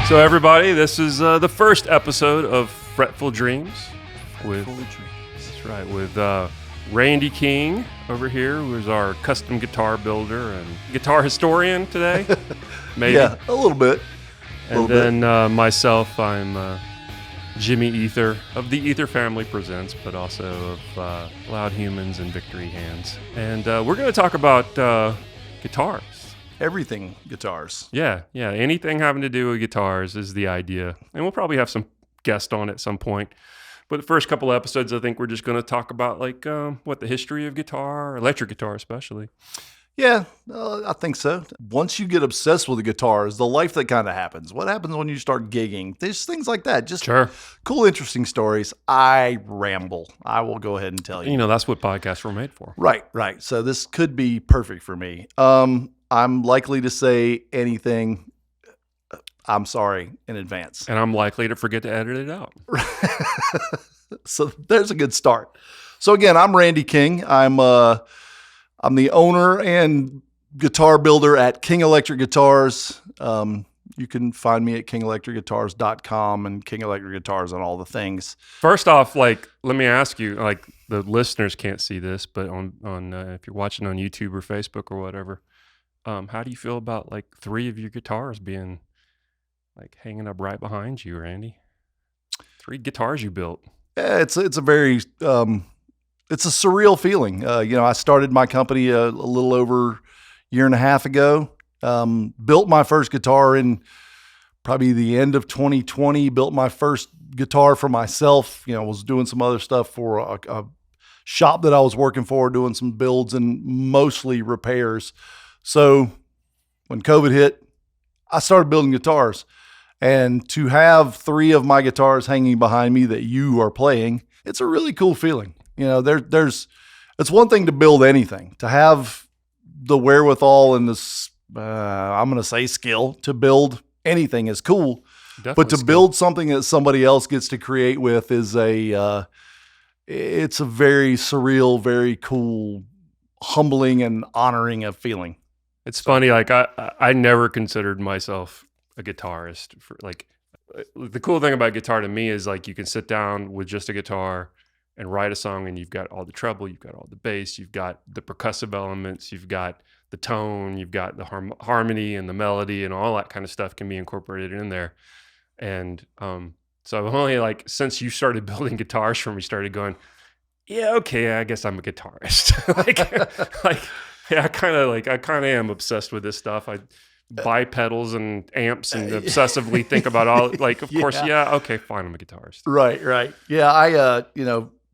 So everybody, this is the first episode of Fretful Dreams. That's right, with Randy King over here, who is our custom guitar builder and guitar historian today. Maybe. Yeah, a little bit. And then myself, I'm Jimmy Ether of the Ether Family Presents, but also of Loud Humans and Victory Hands. And we're going to talk about guitars. Everything guitars. Yeah. Anything having to do with guitars is the idea. And we'll probably have some guests on at some point. But the first couple of episodes, I think we're just going to talk about what the history of guitar, electric guitar especially. Yeah, I think so. Once you get obsessed with the guitars, the life that kind of happens. What happens when you start gigging? There's things like that. Just cool, interesting stories. I ramble. I will go ahead and tell you. You know, that's what podcasts were made for. Right. So this could be perfect for me. I'm likely to say anything. I'm sorry in advance. And I'm likely to forget to edit it out. So there's a good start. So again, I'm Randy King. I'm the owner and guitar builder at King Electric Guitars. You can find me at kingelectricguitars.com and King Electric Guitars on all the things. First off, let me ask you, the listeners can't see this, but on if you're watching on YouTube or Facebook or whatever, how do you feel about three of your guitars being hanging up right behind you, Randy? 3 guitars you built. Yeah, it's a very it's a surreal feeling. I started my company a little over a year and a half ago. Built my first guitar in probably the end of 2020. Built my first guitar for myself. Was doing some other stuff for a shop that I was working for, doing some builds and mostly repairs. So when COVID hit, I started building guitars. And to have 3 of my guitars hanging behind me that you are playing, it's a really cool feeling. It's one thing to build anything, to have the wherewithal and this, I'm going to say skill to build anything is cool. Definitely but to build something that somebody else gets to create with is it's a very surreal, very cool, humbling and honoring of feeling. It's funny. I never considered myself a guitarist. The cool thing about guitar to me is you can sit down with just a guitar and write a song, and you've got all the treble, you've got all the bass, you've got the percussive elements, you've got the tone, you've got the harmony and the melody, and all that kind of stuff can be incorporated in there. And so I've only since you started building guitars for me, started going, yeah, okay, I guess I'm a guitarist. Yeah, I kind of am obsessed with this stuff. I buy pedals and amps and obsessively think about all of course, okay, fine, I'm a guitarist. Right. Yeah, I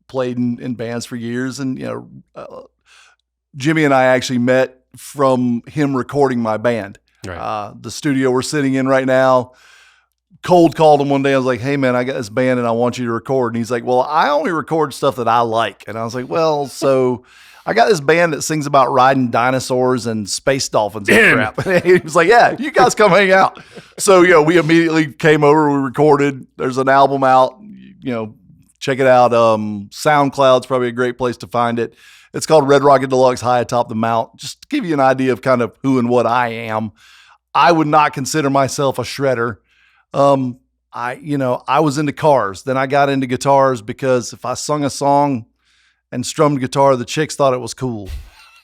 played in bands for years, and Jimmy and I actually met from him recording my band. Right. The studio we're sitting in right now, cold called him one day. I was like, hey man, I got this band and I want you to record. And he's like, well, I only record stuff that I like. And I was like, well, so I got this band that sings about riding dinosaurs and space dolphins and crap. And he was like, yeah, you guys come hang out. So, we immediately came over, we recorded. There's an album out, check it out. SoundCloud's probably a great place to find it. It's called Red Rocket Deluxe High Atop the Mount. Just to give you an idea of kind of who and what I am. I would not consider myself a shredder. I was into cars. Then I got into guitars because if I sung a song and strummed guitar, the chicks thought it was cool.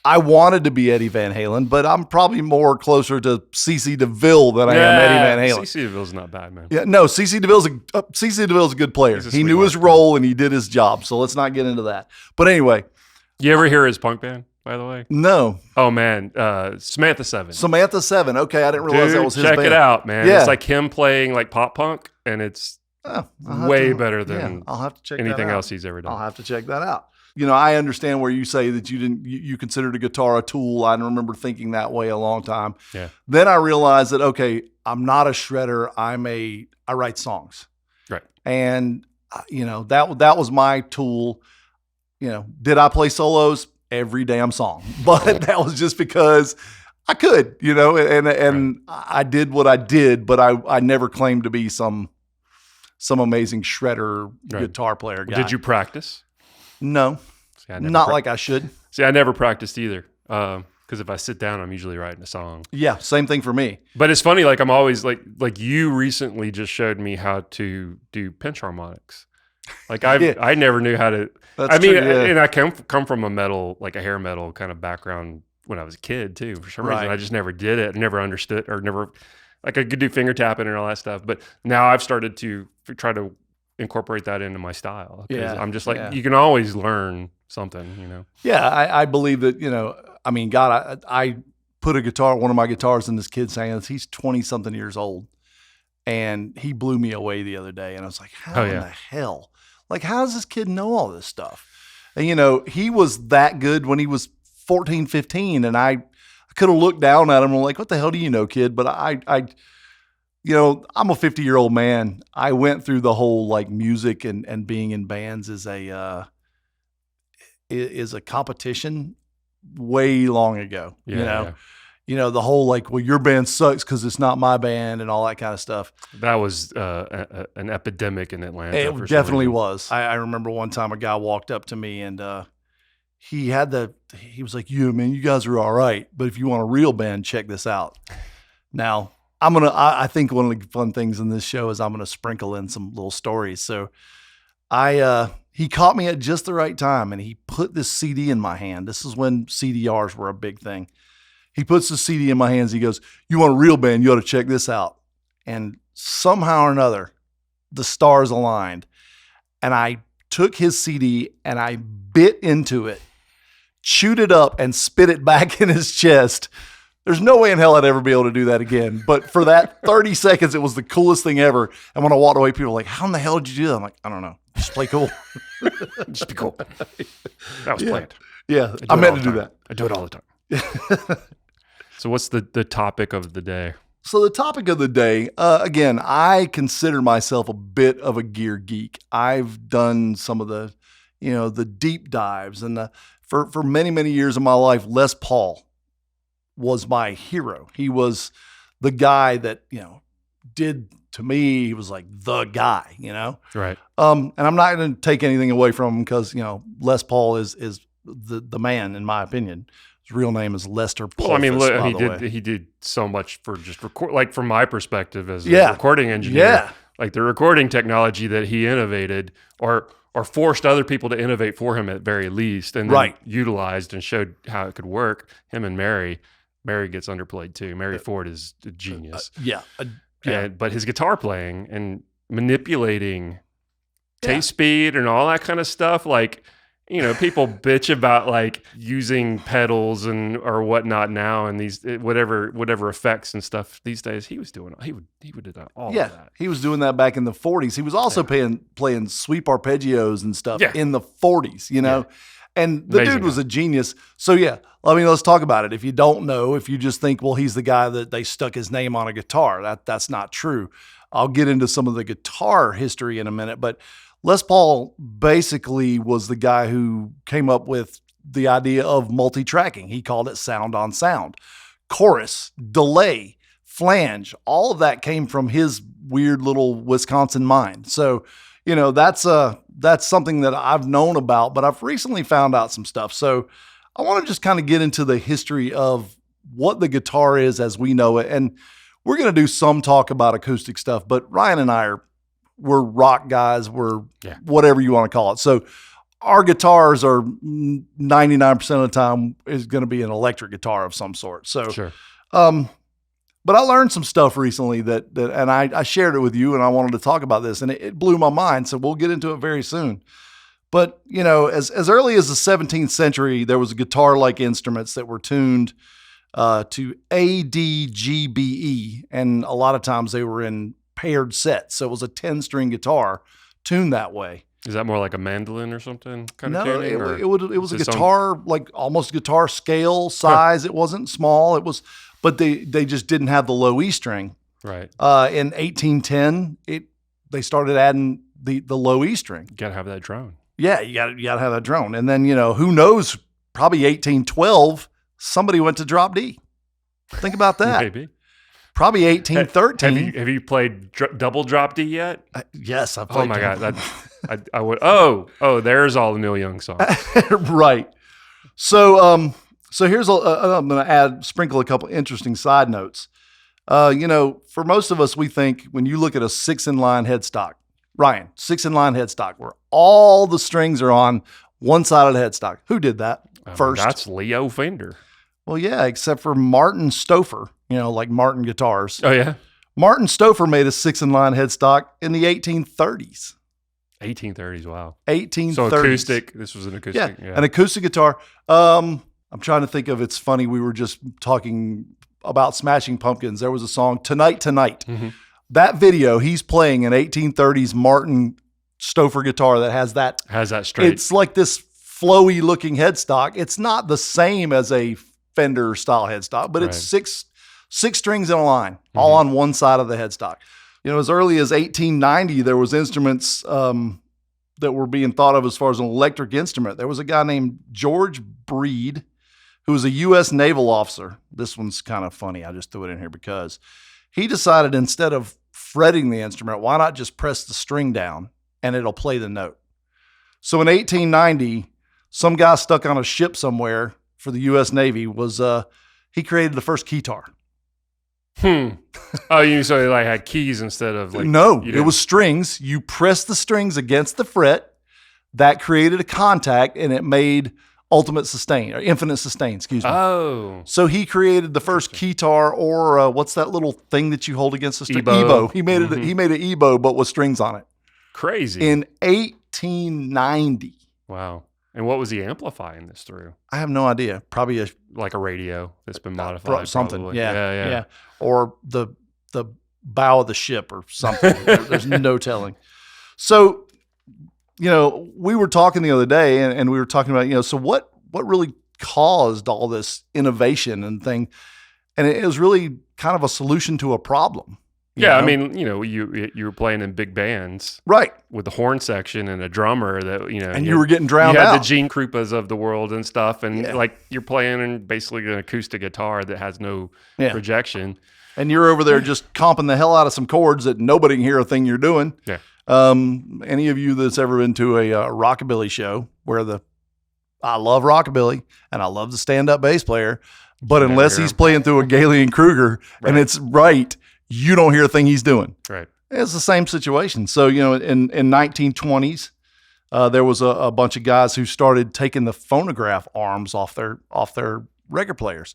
I wanted to be Eddie Van Halen, but I'm probably more closer to CeCe DeVille than I am Eddie Van Halen. CeCe DeVille's not bad, man. Yeah, no, CeCe DeVille's a good player. He knew his role and he did his job. So let's not get into that. But anyway, you ever hear his punk band, by the way? No. Oh man, Samantha 7. Samantha 7. Okay, I didn't realize that was his band. Check it out, man. Yeah. It's him playing pop punk, and it's way better than I'll have to check anything that out. else he's ever done. I'll have to check that out. I understand where you say that you considered a guitar a tool. I remember thinking that way a long time. Yeah. Then I realized that, okay, I'm not a shredder. I write songs. Right. And, that was my tool. Did I play solos? Every damn song. But that was just because I could, and right. I did what I did, but I never claimed to be some amazing shredder guitar player guy. Did you practice? No, not like I should. See, I never practiced either. Because if I sit down, I'm usually writing a song. Yeah, same thing for me. But it's funny, like I'm always like you recently just showed me how to do pinch harmonics. Like I never knew how to. That's I mean, true, yeah. and I come from a metal, like a hair metal kind of background when I was a kid too. For some reason, Right. I just never did it. Never understood, or never like I could do finger tapping and all that stuff. But now I've started to try to incorporate that into my style. 'Cause Yeah, I'm just like, yeah. you can always learn something, you know. Yeah, I believe that, I mean, God, I put one of my guitars in this kid's hands. He's 20 something years old, and he blew me away the other day. And I was like, how in the hell? Like, how does this kid know all this stuff? And, he was that good when he was 14, 15. And I could have looked down at him and like, what the hell do you know, kid? But I'm a 50-year-old man. I went through the whole like music and being in bands is a competition way long ago. Yeah. The whole like, well, your band sucks because it's not my band and all that kind of stuff. That was an epidemic in Atlanta. It definitely was. I remember one time a guy walked up to me and he was like, "Yeah, man, you guys are all right, but if you want a real band, check this out." Now, I think one of the fun things in this show is I'm gonna sprinkle in some little stories. So he caught me at just the right time and he put this CD in my hand. This is when CDRs were a big thing. He puts the CD in my hands. He goes, "You want a real band? You ought to check this out." And somehow or another, the stars aligned. And I took his CD and I bit into it, chewed it up, and spit it back in his chest. There's no way in hell I'd ever be able to do that again. But for that 30 seconds, it was the coolest thing ever. And when I walked away, people were like, "How in the hell did you do that?" I'm like, "I don't know. Just play cool." Just be cool. That was planned. Yeah, I meant to do that. I do it all the time. So what's the topic of the day? So the topic of the day, again, I consider myself a bit of a gear geek. I've done some of the, the deep dives, and for many, many years of my life, Les Paul was my hero. He was the guy that, did to me, he was like the guy, Right. And I'm not going to take anything away from him because, Les Paul is the man, in my opinion. His real name is Lester Paul. Well, I mean, he did so much for just record, like from my perspective as a recording engineer. Yeah. Like the recording technology that he innovated or forced other people to innovate for him at very least, and then utilized and showed how it could work. Him and Mary gets underplayed too. Mary Ford is a genius. But his guitar playing and manipulating taste speed and all that kind of stuff, like, people bitch about like using pedals or whatnot now and these whatever effects and stuff these days. He was doing he would do all of that. He was doing that back in the 40s. He was also playing sweep arpeggios and stuff in the 40s, And the dude was a genius. So let's talk about it. If you don't know, if you just think, well, he's the guy that they stuck his name on a guitar, that's not true. I'll get into some of the guitar history in a minute, but Les Paul basically was the guy who came up with the idea of multi-tracking. He called it sound on sound. Chorus, delay, flange, all of that came from his weird little Wisconsin mind. So, that's something that I've known about, but I've recently found out some stuff. So I want to just kind of get into the history of what the guitar is as we know it. And we're going to do some talk about acoustic stuff, but Ryan and I we're rock guys. We're whatever you want to call it. So our guitars are 99% of the time is going to be an electric guitar of some sort. So, sure. But I learned some stuff recently that and I shared it with you, and I wanted to talk about this, and it blew my mind. So we'll get into it very soon. But, as early as the 17th century, there was guitar-like instruments that were tuned to A, D, G, B, E. And a lot of times they were in paired sets. So it was a 10-string guitar tuned that way. Is that more like a mandolin or something kind of tuning? No, it was a guitar, like almost guitar scale size. It wasn't small. It was, but they just didn't have the low E string. Right. In 1810, they started adding the low E string. You gotta have that drone. Yeah, you gotta have that drone. And then, who knows, probably 1812, somebody went to drop D. Think about that. Maybe. Probably 1813. Have you played double drop D yet? Yes, I've played. Oh my God. I would. Oh, there's all the Neil Young songs. Right. So So here's I'm going to sprinkle a couple interesting side notes. For most of us, we think when you look at a 6-in-line headstock, Ryan, 6-in-line headstock, where all the strings are on one side of the headstock. Who did that first? That's Leo Fender. Well, yeah, except for Martin Stouffer, like Martin guitars. Oh, yeah? Martin Stouffer made a 6-in-line headstock in the 1830s. 1830s, wow. 1830s. So acoustic. This was an acoustic. Yeah, an acoustic guitar. I'm trying to think of, it's funny, we were just talking about Smashing Pumpkins. There was a song, Tonight Tonight. Mm-hmm. That video, he's playing an 1830s Martin Stouffer guitar that has that straight. It's like this flowy looking headstock. It's not the same as a Fender style headstock, but it's six strings in a line, all on one side of the headstock. As early as 1890, there was instruments that were being thought of as far as an electric instrument. There was a guy named George Breed, who was a U.S. naval officer. This one's kind of funny. I just threw it in here because he decided, instead of fretting the instrument, why not just press the string down and it'll play the note. So in 1890, some guy stuck on a ship somewhere for the U.S. Navy he created the first keytar. Oh, you so like had keys instead of like no, it was strings. You press the strings against the fret, that created a contact, and it made ultimate sustain or infinite sustain. Excuse me. Oh, so he created the first keytar, or what's that little thing that you hold against the string? EBow. He made it. He made an EBow, but with strings on it. Crazy. In 1890. Wow. And what was he amplifying this through? I have no idea. Probably a radio that's been modified. Something. Probably. Yeah. Or the bow of the ship or something. There's no telling. So, we were talking the other day and we were talking about, so what really caused all this innovation and thing? And it was really kind of a solution to a problem. Yeah, I mean, you were playing in big bands, right, with the horn section and a drummer that and you were getting drowned out. You had the Gene Krupas of the world and stuff, and like you're playing in basically an acoustic guitar that has no projection, and you're over there just comping the hell out of some chords that nobody can hear a thing you're doing. Yeah. Any of you that's ever been to a rockabilly show where I love rockabilly and I love the stand-up bass player, but unless he's playing through a Gailey and Kruger and it's right. You don't hear a thing he's doing. Right. It's the same situation. So, in 1920s, there was a bunch of guys who started taking the phonograph arms off their record players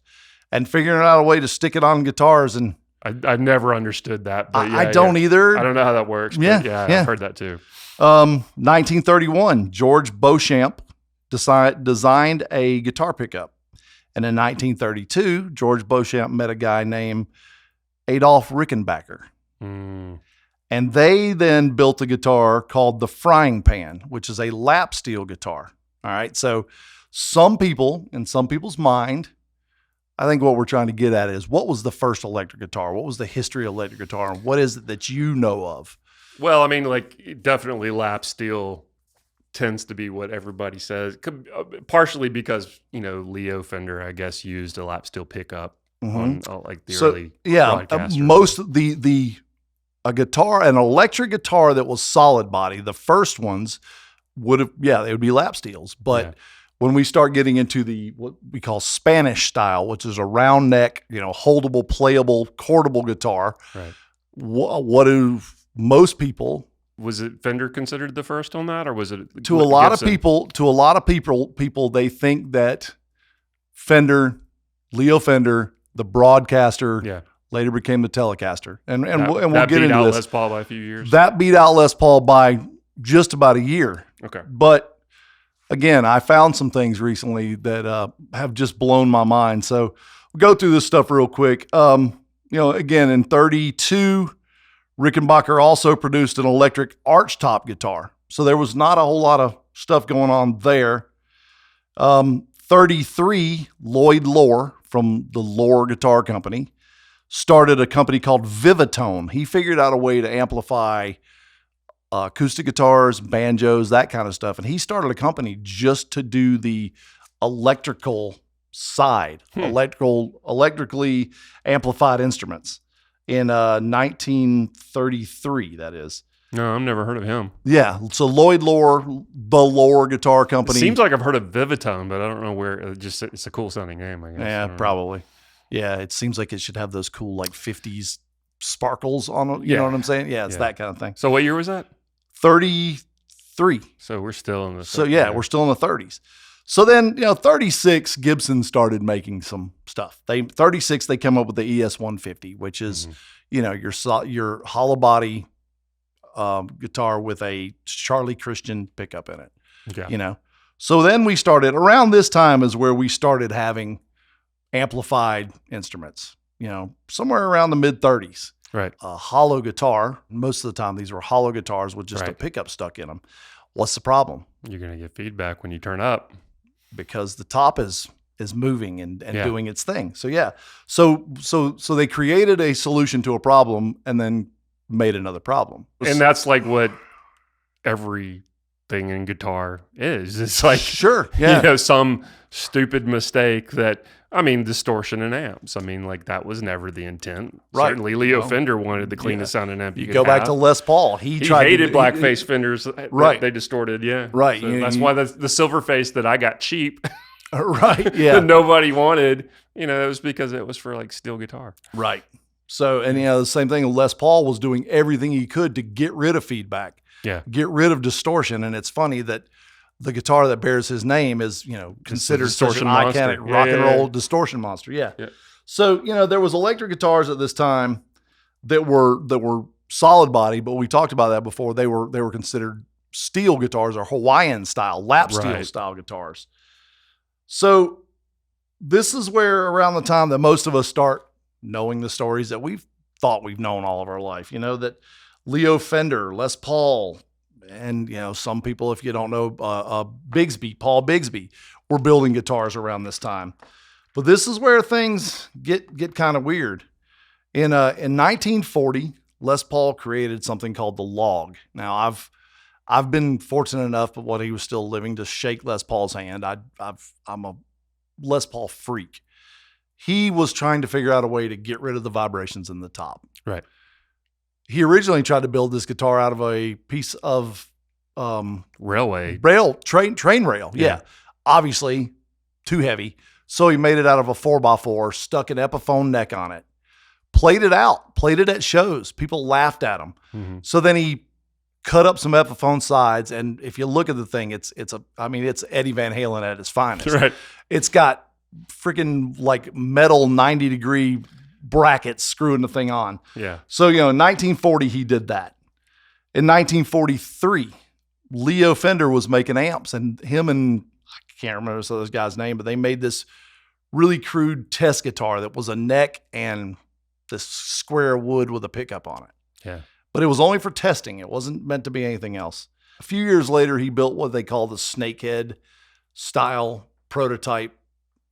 and figuring out a way to stick it on guitars. And I never undered that. But I don't either. I don't know how that works. But I've heard that too. 1931, George Beauchamp designed a guitar pickup. And in 1932, George Beauchamp met a guy named Adolf Rickenbacker. And they then built a guitar called the Frying Pan, which is a lap steel guitar. All right. So some people, in some people's mind, I think what we're trying to get at is, what was the first electric guitar? What was the history of electric guitar? And what is it that you know of? Well, I mean, like, definitely lap steel tends to be what everybody says, partially because, Leo Fender, I guess, used a lap steel pickup. On like the early broadcaster. Most of an electric guitar that was solid body, the first ones they would be lap steels. But when we start getting into what we call Spanish style, which is a round neck, holdable, playable, cordable guitar, right? What do most people? Was it Fender considered the first on that, or was it to a lot of people? To a lot of people, they think that Leo Fender, the broadcaster, later became the Telecaster, and we'll get into this. That beat out Les Paul by a few years. That beat out Les Paul by just about a year. Okay, but again, I found some things recently that have just blown my mind. So we'll go through this stuff real quick. Again, in 1932, Rickenbacker also produced an electric archtop guitar. So there was not a whole lot of stuff going on there. 1933, Lloyd Loar from the Loar Guitar Company started a company called Vivatone. He figured out a way to amplify acoustic guitars, banjos, that kind of stuff. And he started a company just to do the electrical side, electrically amplified instruments in 1933, that is. No, I've never heard of him. Yeah. So Lloyd Loar the Lore Guitar Company. Seems like I've heard of Vivitone, but I don't know where. It's a cool sounding name, I guess. Yeah, probably. Yeah, it seems like it should have those cool like 50s sparkles on it. You know what I'm saying? Yeah, it's that kind of thing. So what year was that? 33. So we're still in the 30s. So yeah, we're still in the 30s. So then, 36, Gibson started making some stuff. 36, they come up with the ES-150, which is, your hollow body guitar with a Charlie Christian pickup in it. Okay. So then we started, around this time is where we started having amplified instruments, somewhere around the mid 30s. Right. A hollow guitar. Most of the time, these were hollow guitars with just a pickup stuck in them. What's the problem? You're going to get feedback when you turn up. Because the top is moving and doing its thing. So yeah. So they created a solution to a problem and then made another problem. And that's like what everything in guitar is. It's like sure. Yeah. Some stupid mistake that distortion in amps. Like that was never the intent. Right. Certainly Leo Fender wanted the cleanest sounding amp you go back to Les Paul. He hated blackface fenders. Right. They distorted. Yeah. Right. So that's why the silver face that I got cheap. Right. Yeah. that nobody wanted. It was because it was for like steel guitar. Right. So, and the same thing. Les Paul was doing everything he could to get rid of feedback. Yeah. Get rid of distortion. And it's funny that the guitar that bears his name is, considered such an iconic rock and roll distortion monster. Yeah. So, there was electric guitars at this time that were solid body, but we talked about that before. They were considered steel guitars or Hawaiian style, lap steel style guitars. So this is where around the time that most of us start knowing the stories that we've thought we've known all of our life, that Leo Fender, Les Paul, and, some people, if you don't know, Paul Bigsby, were building guitars around this time. But this is where things get kind of weird. In 1940, Les Paul created something called the log. Now, I've been fortunate enough, but while he was still living, to shake Les Paul's hand. I'm a Les Paul freak. He was trying to figure out a way to get rid of the vibrations in the top. Right. He originally tried to build this guitar out of a piece of train rail. Yeah. Obviously too heavy. So he made it out of a 4x4, stuck an Epiphone neck on it, played it at shows. People laughed at him. Mm-hmm. So then he cut up some Epiphone sides. And if you look at the thing, it's Eddie Van Halen at its finest. Right. It's got freaking like metal 90-degree brackets screwing the thing on. Yeah. So, in 1940, he did that. In 1943, Leo Fender was making amps, and him and I can't remember this guy's name, but they made this really crude test guitar that was a neck and this square wood with a pickup on it. Yeah. But it was only for testing. It wasn't meant to be anything else. A few years later, he built what they call the snakehead style prototype.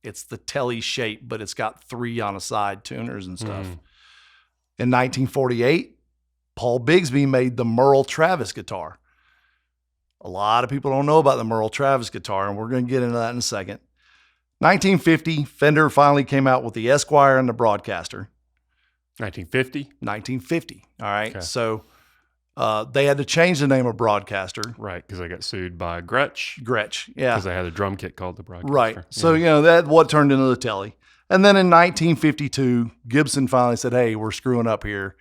It's the telly shape, but it's got 3 on a side tuners and stuff. In 1948, Paul Bigsby made the Merle Travis guitar. A lot of people don't know about the Merle Travis guitar, and we're going to get into that in a second. 1950, Fender finally came out with the Esquire and the Broadcaster. 1950? All right. Okay. So they had to change the name of Broadcaster. Right, because they got sued by Gretsch. Yeah. Because they had a drum kit called the Broadcaster. Right. So, that what turned into the telly. And then in 1952, Gibson finally said, hey, we're screwing up here.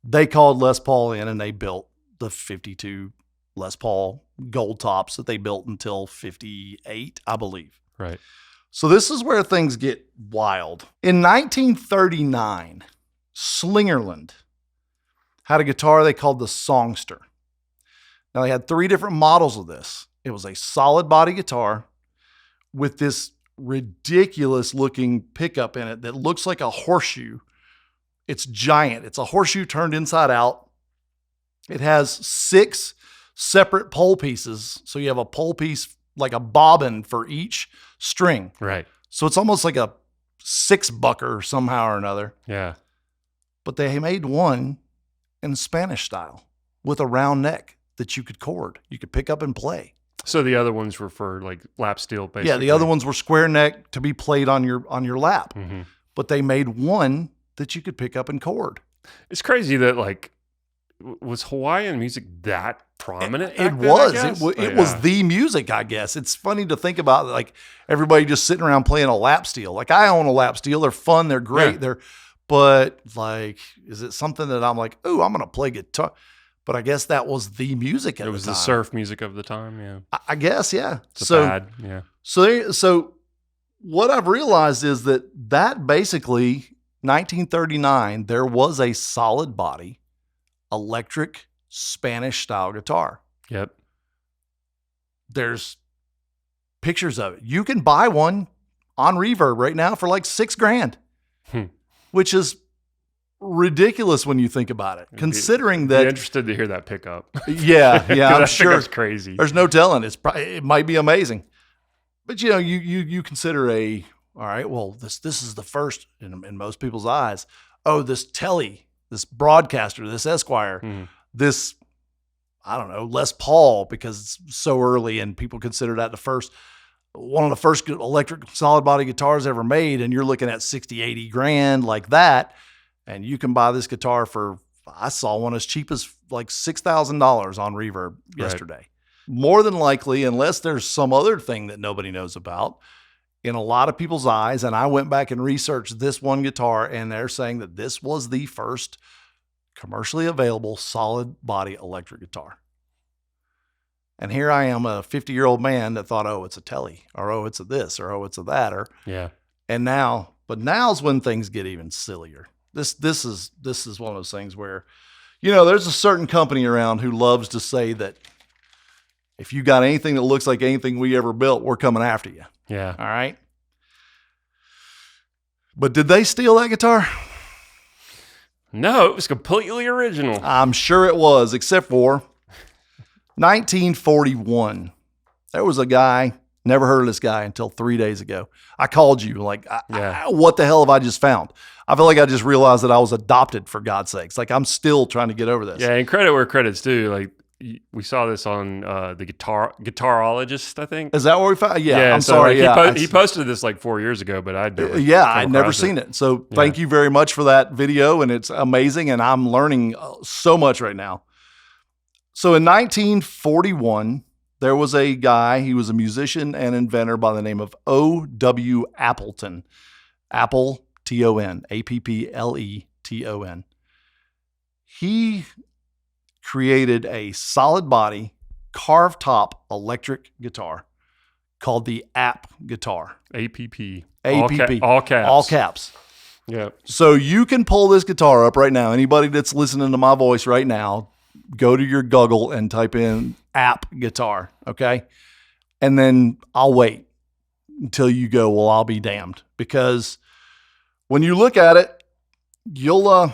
They called Les Paul in and they built the 52 Les Paul gold tops that they built until 58, I believe. Right. So this is where things get wild. In 1939, Slingerland had a guitar they called the Songster. Now, they had 3 different models of this. It was a solid body guitar with this ridiculous looking pickup in it that looks like a horseshoe. It's giant. It's a horseshoe turned inside out. It has 6 separate pole pieces. So you have a pole piece, like a bobbin for each string. Right. So it's almost like a 6-bucker somehow or another. Yeah. But they made one in Spanish style with a round neck that you could chord. You could pick up and play. So the other ones were for like lap steel, basically. Yeah, the other ones were square neck to be played on your lap. But they made one that you could pick up and chord. It's crazy that like was Hawaiian music that prominent? It back then, was. I guess? It was the music, I guess. It's funny to think about, like, everybody just sitting around playing a lap steel. Like, I own a lap steel. They're fun. They're great. Yeah. But like, is it something that I'm like, oh, I'm going to play guitar? But I guess that was the music at the time. It was the surf music of the time. Yeah. I guess, yeah. It's bad. Yeah. So what I've realized is that basically 1939, there was a solid body electric Spanish style guitar. Yep. There's pictures of it. You can buy one on Reverb right now for like $6,000, which is ridiculous when you think about it. Considering that, be interested to hear that pickup. Yeah, I'm sure it's crazy. There's no telling. It might be amazing, but you consider all right. Well, this is the first in most people's eyes. Oh, this Telly, this broadcaster, this Esquire, this, I don't know, Les Paul, because it's so early and people consider that one of the first electric solid body guitars ever made. And you're looking at 60, 80 grand like that. And you can buy this guitar I saw one as cheap as like $6,000 on Reverb yesterday. More than likely, unless there's some other thing that nobody knows about, in a lot of people's eyes, and I went back and researched this one guitar, and they're saying that this was the first commercially available solid body electric guitar. And here I am, a 50-year-old man that thought, oh, it's a Telly, or oh, it's a this, or oh, it's a that, or yeah. And now's when things get even sillier. This is one of those things where, there's a certain company around who loves to say that if you got anything that looks like anything we ever built, we're coming after you. Yeah. All right. But did they steal that guitar? No, it was completely original. I'm sure it was, except for 1941. There was a guy, never heard of this guy until 3 days ago. I called you like, what the hell have I just found? I feel like I just realized that I was adopted, for God's sakes. Like, I'm still trying to get over this. Yeah, and credit where credit's due. Like, we saw this on the Guitarologist, I think. Is that where we found? Yeah, I'm so sorry. Like he posted this like 4 years ago, but I'd never seen it. So thank you very much for that video, and it's amazing, and I'm learning so much right now. So in 1941, there was a guy. He was a musician and inventor by the name of O.W. Appleton. Apple, T-O-N, A-P-P-L-E-T-O-N. He created a solid body, carved top electric guitar called the App guitar. A-P-P. A-P-P. All caps. All caps. Yeah. So you can pull this guitar up right now. Anybody that's listening to my voice right now, go to your Google and type in App guitar, okay? And then I'll wait until you go, well, I'll be damned. Because when you look at it, you'll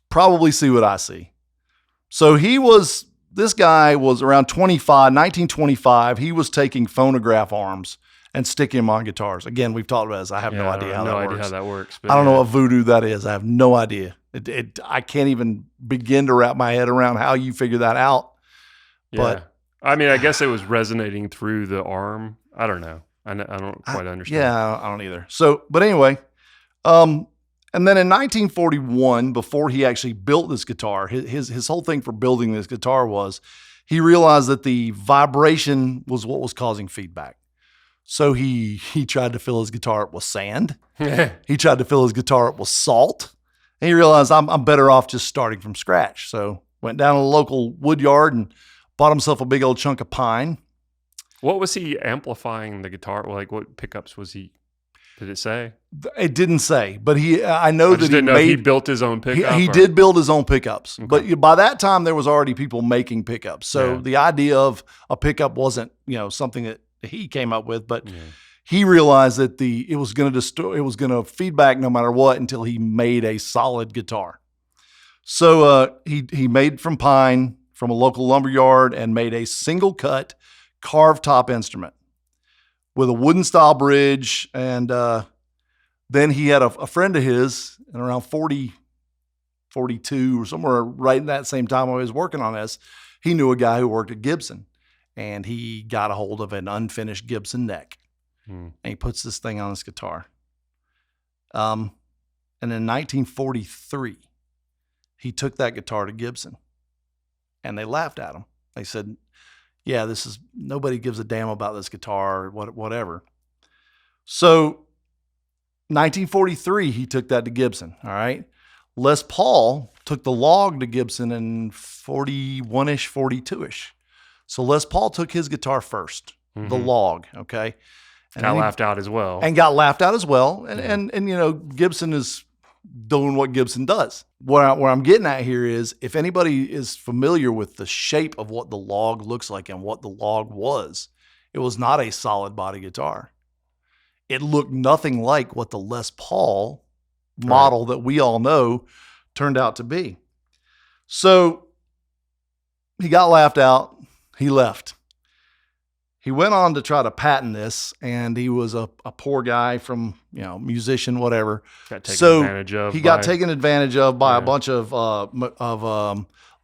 probably see what I see. So this guy was around 1925. He was taking phonograph arms and sticking them on guitars. Again, we've talked about this. I have no idea how that works. But I don't know what voodoo that is. I have no idea. I can't even begin to wrap my head around how you figure that out. Yeah. But I mean, I guess it was resonating through the arm. I don't know. I don't quite understand. Yeah, I don't either. So, but anyway, and then in 1941, before he actually built this guitar, his whole thing for building this guitar was he realized that the vibration was what was causing feedback. So he tried to fill his guitar up with sand. He tried to fill his guitar up with salt. And he realized I'm better off just starting from scratch. So went down to the local wood yard and bought himself a big old chunk of pine. What was he amplifying the guitar? Like, what pickups was he? Did it say? It didn't say, but I know that he built his own pickup. He did build his own pickups, Okay. But by that time there was already people making pickups. So Yeah. the idea of a pickup wasn't, something that he came up with, but he realized that it was going to feedback no matter what until he made a solid guitar. So he made from pine from a local lumber yard and made a single cut carved top instrument with a wooden style bridge. And then he had a friend of his, and around 40, 42 or somewhere right in that same time I was working on this, he knew a guy who worked at Gibson, and he got a hold of an unfinished Gibson neck. And he puts this thing on his guitar. And in 1943, he took that guitar to Gibson, and they laughed at him. They said, yeah, nobody gives a damn about this guitar, or whatever. So 1943, he took that to Gibson. All right. Les Paul took the log to Gibson in 41-ish, 42-ish. So Les Paul took his guitar first, the log. Okay. And got laughed out as well. And got laughed out as well. And you know, Gibson is doing what Gibson does. Where I'm getting at here is, if anybody is familiar with the shape of what the log looks like and what the log was, it was not a solid body guitar. It looked nothing like what the Les Paul model that we all know turned out to be. So he got laughed out. He left. He went on to try to patent this, and he was a poor guy from, you know, musician, whatever. Got taken advantage of. He got taken advantage of by a bunch of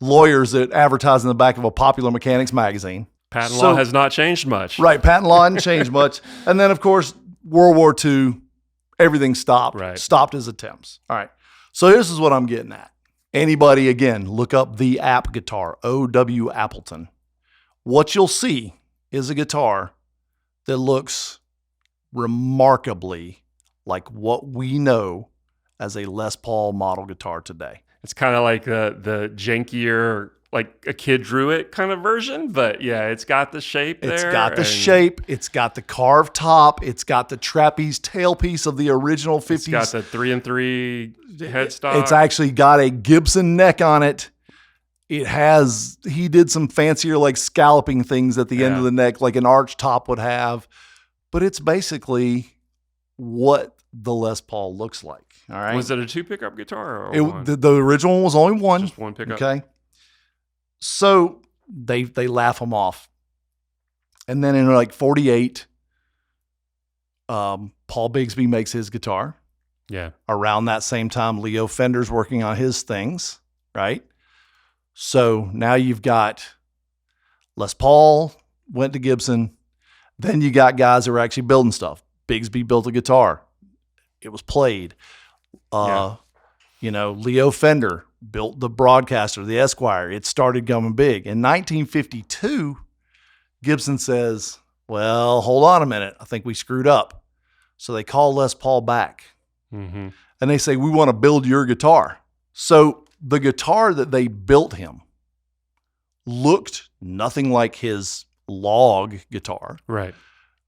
lawyers that advertised in the back of a Popular Mechanics magazine. Patent law has not changed much. Right. Patent law hadn't changed much. And then, of course, World War II, everything stopped. Right. Stopped his attempts. All right. So this is what I'm getting at. Anybody, again, look up the App guitar, OW Appleton. What you'll see is a guitar that looks remarkably like what we know as a Les Paul model guitar today. It's kind of like the jankier, like a kid drew it kind of version, but yeah, it's got the shape there. It's got the shape. It's got the carved top. It's got the trapeze tailpiece of the original 50s. It's got the 3-3 headstock. It's actually got a Gibson neck on it. He did some fancier like scalloping things at the end of the neck, like an arch top would have, but it's basically what the Les Paul looks like. All right. Was it a 2 pickup guitar or one? The original one was only one. Just one pickup. Okay. So they laugh him off. And then in like 48, Paul Bigsby makes his guitar. Yeah. Around that same time, Leo Fender's working on his things, right? So now you've got Les Paul went to Gibson. Then you got guys that were actually building stuff. Bigsby built a guitar. It was played. You know, Leo Fender built the Broadcaster, the Esquire. It started going big. In 1952, Gibson says, well, hold on a minute. I think we screwed up. So they call Les Paul back. And they say, we want to build your guitar. So the guitar that they built him looked nothing like his log guitar. Right.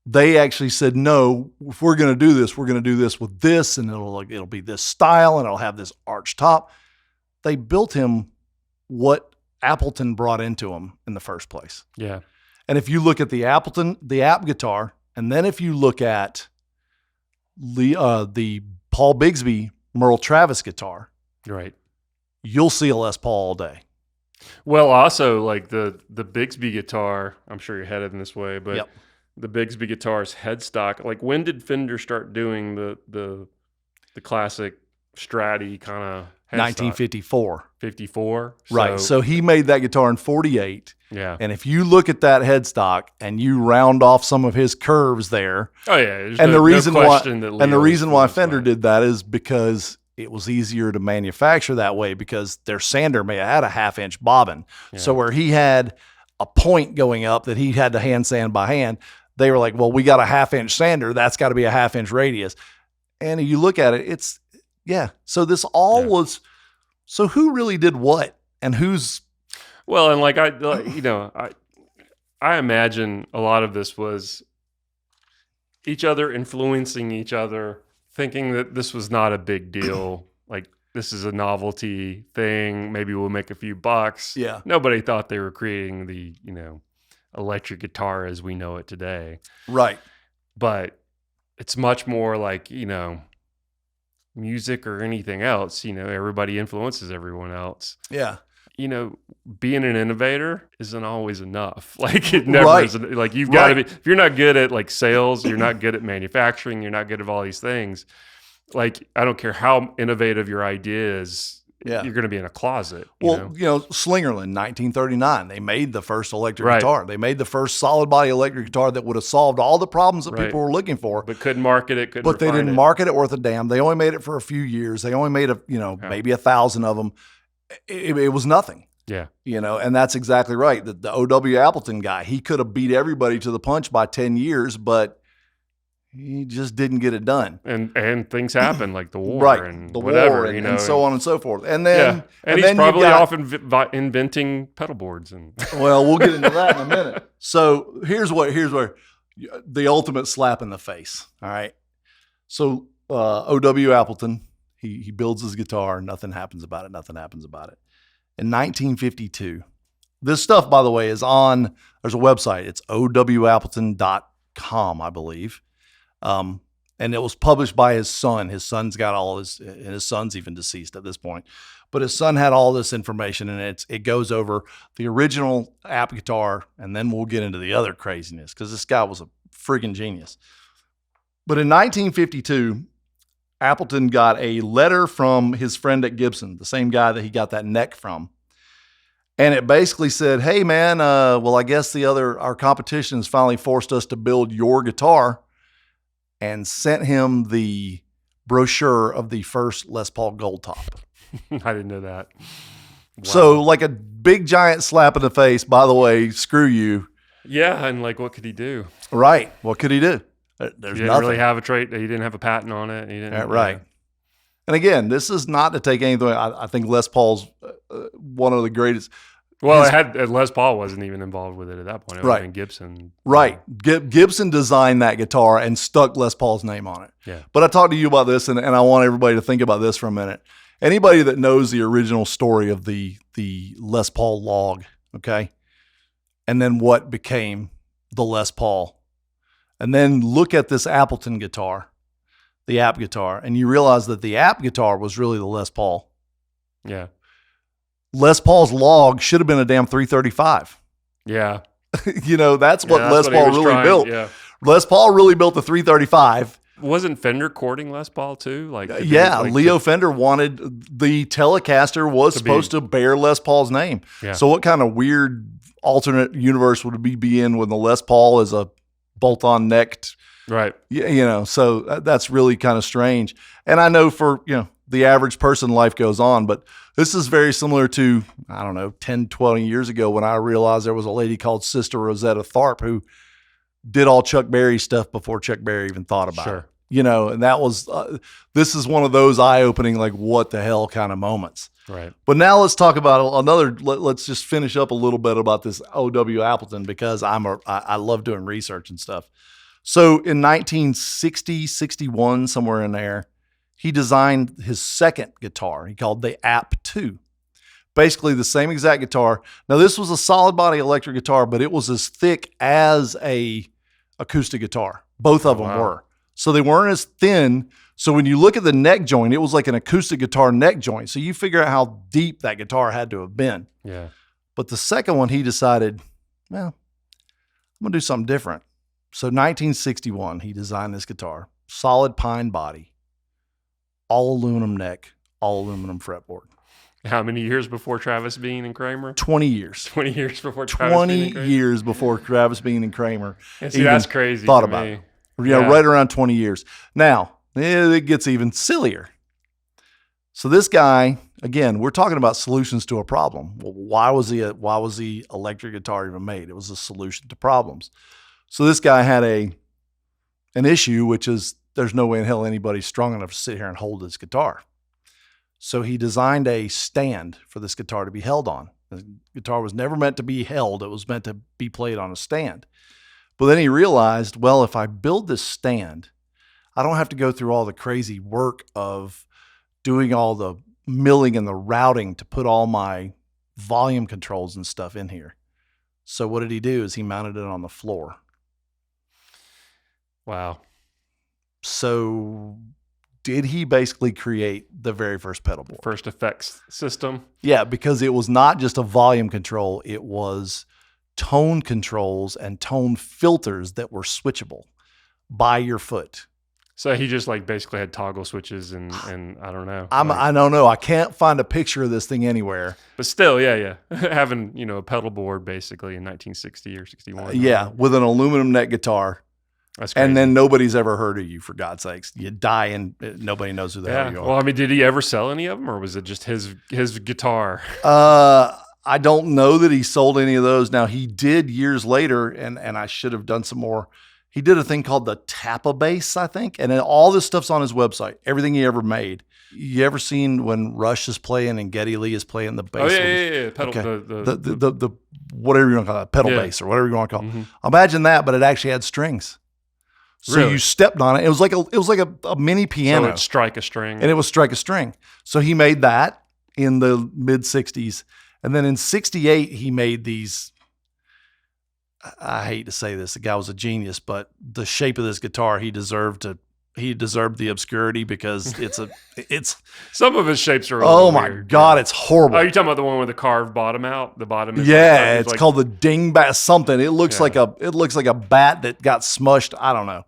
They actually said, no, if we're going to do this, we're going to do this with this, and it'll be this style, and it'll have this arch top. They built him what Appleton brought into him in the first place. Yeah. And if you look at the Appleton, the App guitar, and then if you look at the Paul Bigsby Merle Travis guitar, right, you'll see a Les Paul all day. Well, also like the Bigsby guitar, I'm sure you're headed in this way, but the Bigsby guitar's headstock, like when did Fender start doing the classic Stratty kind of headstock? 1954. 54. Right. So he made that guitar in 48. Yeah. And if you look at that headstock and you round off some of his curves there. Oh yeah. And the reason why Fender did that is because it was easier to manufacture that way, because their sander may have had a 1/2-inch bobbin. Yeah. So where he had a point going up that he had to hand sand by hand, they were like, well, we got a 1/2-inch sander. That's got to be a 1/2-inch radius. And you look at it, so this all was, so who really did what and who's. Well, and like I imagine a lot of this was each other influencing each other, thinking that this was not a big deal. Like, this is a novelty thing. Maybe we'll make a few bucks. Yeah. Nobody thought they were creating the, electric guitar as we know it today. Right. But it's much more like, music or anything else. Everybody influences everyone else. Yeah. Being an innovator isn't always enough. Like, it never is. Like, you've got to be, if you're not good at like sales, you're not good at manufacturing, you're not good at all these things. Like, I don't care how innovative your idea is, you're going to be in a closet. Slingerland, 1939, they made the first electric guitar. They made the first solid body electric guitar that would have solved all the problems that people were looking for. But couldn't market it, But they didn't market it worth a damn. They only made it for a few years. They only made maybe 1,000 of them. it was nothing. Yeah. And that's exactly right. The O.W. Appleton guy, he could have beat everybody to the punch by 10 years, but he just didn't get it done. And things happen, like the war, Right, and the whatever, war, and so on and so forth. And then, and he's probably off inventing pedal boards. And well, we'll get into that in a minute. So here's where the ultimate slap in the face. All right. So O.W. Appleton, he builds his guitar. Nothing happens about it. In 1952, this stuff, by the way, is on, there's a website. It's owappleton.com, I believe. And it was published by his son. His son's got all his, and his son's even deceased at this point. But his son had all this information, and it goes over the original app guitar, and then we'll get into the other craziness, because this guy was a freaking genius. But in 1952, Appleton got a letter from his friend at Gibson, the same guy that he got that neck from. And it basically said, hey, man, well, I guess our competition has finally forced us to build your guitar, and sent him the brochure of the first Les Paul Gold Top. I didn't know that. Wow. So like a big giant slap in the face, by the way, screw you. Yeah, and like, what could he do? Right. What could he do? There's he didn't nothing. Really have a trait. He didn't have a patent on it. He didn't. Right. And again, this is not to take anything. I think Les Paul's one of the greatest. Well, Les Paul wasn't even involved with it at that point. It was right. Gibson. Right. Gibson designed that guitar and stuck Les Paul's name on it. Yeah. But I talked to you about this, and I want everybody to think about this for a minute. Anybody that knows the original story of the Les Paul log, okay, and then what became the Les Paul, and then look at this Appleton guitar, the app guitar, and you realize that the app guitar was really the Les Paul. Yeah. Les Paul's log should have been a damn 335. Yeah. That's what Les Paul really built. Yeah. Les Paul really built the 335. Wasn't Fender courting Les Paul too? Leo Fender wanted the Telecaster was supposed to bear Les Paul's name. Yeah. So what kind of weird alternate universe would we be in when the Les Paul is a bolt-on necked? Right. So that's really kind of strange. And I know for, the average person, life goes on, but this is very similar to, 10, 20 years ago when I realized there was a lady called Sister Rosetta Tharpe who did all Chuck Berry stuff before Chuck Berry even thought about it. And that was, this is one of those eye-opening, like, what the hell kind of moments. Right. But now let's talk about let's just finish up a little bit about this O.W. Appleton, because I love doing research and stuff. So in 1960, 61, somewhere in there, he designed his second guitar. He called the App 2. Basically the same exact guitar. Now this was a solid body electric guitar, but it was as thick as a acoustic guitar. Both of them were. So they weren't as thin. So when you look at the neck joint, it was like an acoustic guitar neck joint. So you figure out how deep that guitar had to have been. Yeah. But the second one, he decided, well, I'm going to do something different. So 1961, he designed this guitar. Solid pine body. All aluminum neck, all aluminum fretboard. How many years before Travis Bean and Kramer? 20 years. 20 years before Travis Bean and Kramer? 20 years before Travis Bean and Kramer. See, that's crazy. Thought about it. Yeah, right around 20 years. Now, it gets even sillier. So this guy, again, we're talking about solutions to a problem. Well, why was the electric guitar even made? It was a solution to problems. So this guy had an issue, which is there's no way in hell anybody's strong enough to sit here and hold this guitar. So he designed a stand for this guitar to be held on. The guitar was never meant to be held. It was meant to be played on a stand. But then he realized, well, if I build this stand, I don't have to go through all the crazy work of doing all the milling and the routing to put all my volume controls and stuff in here. So what did he do is he mounted it on the floor. Wow. So did he basically create the very first pedal board? First effects system? Yeah, because it was not just a volume control. It was tone controls and tone filters that were switchable by your foot. So he just basically had toggle switches and I don't know. I don't know. I can't find a picture of this thing anywhere. But still, yeah. Having, a pedal board basically in 1960 or 61. Yeah, with an aluminum neck guitar. That's crazy. And then nobody's ever heard of you, for God's sakes. You die and nobody knows who the hell you are. Well, I mean, did he ever sell any of them, or was it just his guitar? I don't know that he sold any of those. Now, he did years later, and I should have done some more. He did a thing called the Tappa bass, I think. And then all this stuff's on his website, everything he ever made. You ever seen when Rush is playing and Geddy Lee is playing the bass? Oh, yeah. Pedal, okay. The whatever you want to call it, pedal bass or whatever you want to call it. Mm-hmm. Imagine that, but it actually had strings. So you stepped on it. It was like a mini piano. So it'd strike a string. And it was strike a string. So he made that in the mid 60s. And then in 68, he made these, I hate to say this, the guy was a genius, but the shape of this guitar, he deserved the obscurity because it's some of his shapes are my God, it's horrible. Oh, you're talking about the one with the carved bottom out? The bottom is it's called the dingbat something. It looks like a bat that got smushed. I don't know.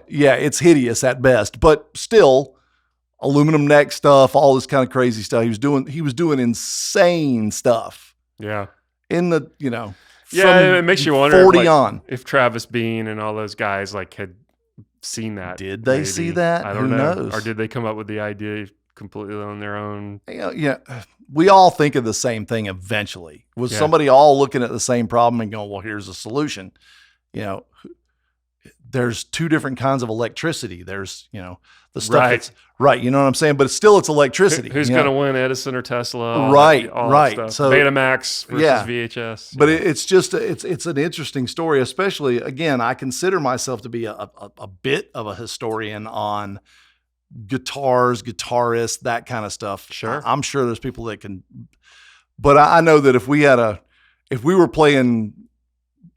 It's hideous at best. But still, aluminum neck stuff, all this kind of crazy stuff. He was doing insane stuff. Yeah. In the, it makes you wonder 40 on. If Travis Bean and all those guys had seen that. Did they see that? I don't Who know. knows? Or did they come up with the idea completely on their own? We all think of the same thing eventually. Was somebody all looking at the same problem and going, well, here's a solution. There's two different kinds of electricity. There's, the stuff that's right. You know what I'm saying? But it's electricity. Who's going to win, Edison or Tesla? Right. So Betamax versus VHS. But it's just, it's an interesting story, especially, again, I consider myself to be a bit of a historian on guitars, guitarists, that kind of stuff. Sure. I'm sure there's people that can, but I know that if we were playing,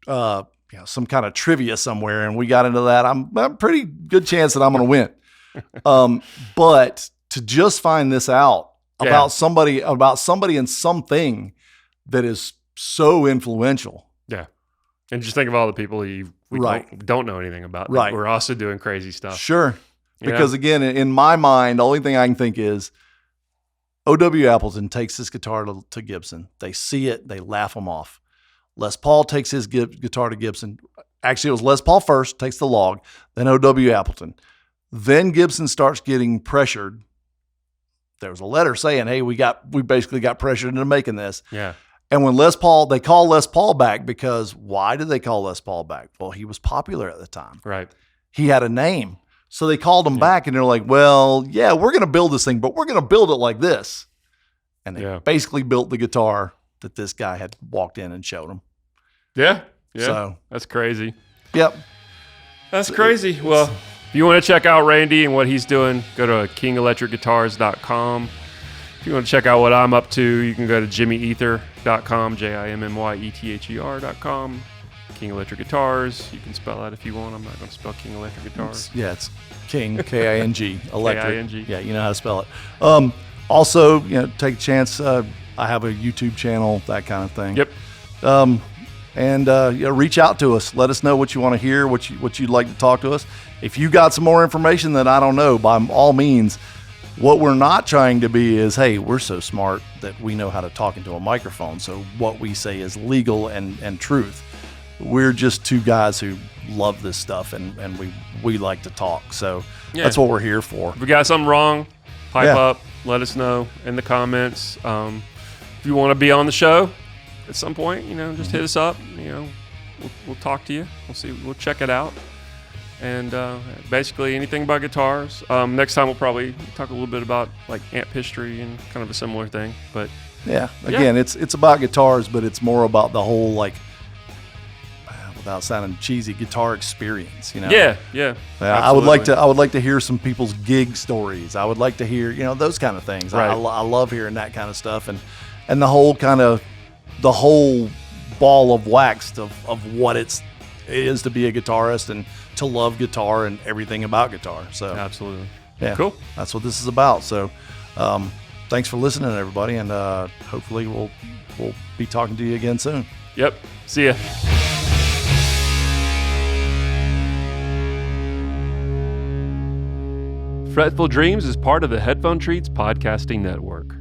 some kind of trivia somewhere and we got into that, I'm pretty good chance that I'm going to win. But to just find this out about somebody and something that is so influential. Yeah. And just think of all the people we don't know anything about. Right. We're also doing crazy stuff. Sure. Because again, in my mind, the only thing I can think is O.W. Appleton takes this guitar to Gibson. They see it. They laugh him off. Les Paul takes his guitar to Gibson. Actually, it was Les Paul first, takes the log, then O.W. Appleton. Then Gibson starts getting pressured. There was a letter saying, hey, we basically got pressured into making this. Yeah. And when they call Les Paul back because why did they call Les Paul back? Well, he was popular at the time. Right. He had a name. So they called him back and they're like, well, yeah, we're going to build this thing, but we're going to build it like this. And they basically built the guitar that this guy had walked in and showed him. Yeah. Yeah. So that's crazy. Yep. That's crazy. Well, if you want to check out Randy and what he's doing, go to kingelectricguitars.com. If you want to check out what I'm up to, you can go to jimmyether.com, jimmyether.com. King Electric Guitars. You can spell that if you want. I'm not going to spell King Electric Guitars. It's King, K-I-N-G, Electric. K-I-N-G. Yeah, you know how to spell it. Also, take a chance. I have a YouTube channel, that kind of thing. Yep. And reach out to us. Let us know what you want to hear, what you'd like to talk to us. If you got some more information that I don't know, by all means. What we're not trying to be is, hey, we're so smart that we know how to talk into a microphone, so what we say is legal and truth. We're just two guys who love this stuff, and we like to talk. So that's what we're here for. If we got something wrong, pipe up. Let us know in the comments. If you want to be on the show at some point, just hit us up. We'll talk to you. We'll see. We'll check it out. And basically anything about guitars. Next time we'll probably talk a little bit about amp history and kind of a similar thing. But again, it's about guitars, but it's more about the whole without sounding cheesy, guitar experience. Yeah. I would like to hear some people's gig stories. I would like to hear those kind of things. Right. I love hearing that kind of stuff and the whole ball of wax of what it is to be a guitarist and to love guitar and everything about guitar. So absolutely. Yeah. Cool. That's what this is about. So thanks for listening, everybody, and hopefully we'll be talking to you again soon. Yep. See ya. Fretful Dreams is part of the Headphone Treats podcasting network.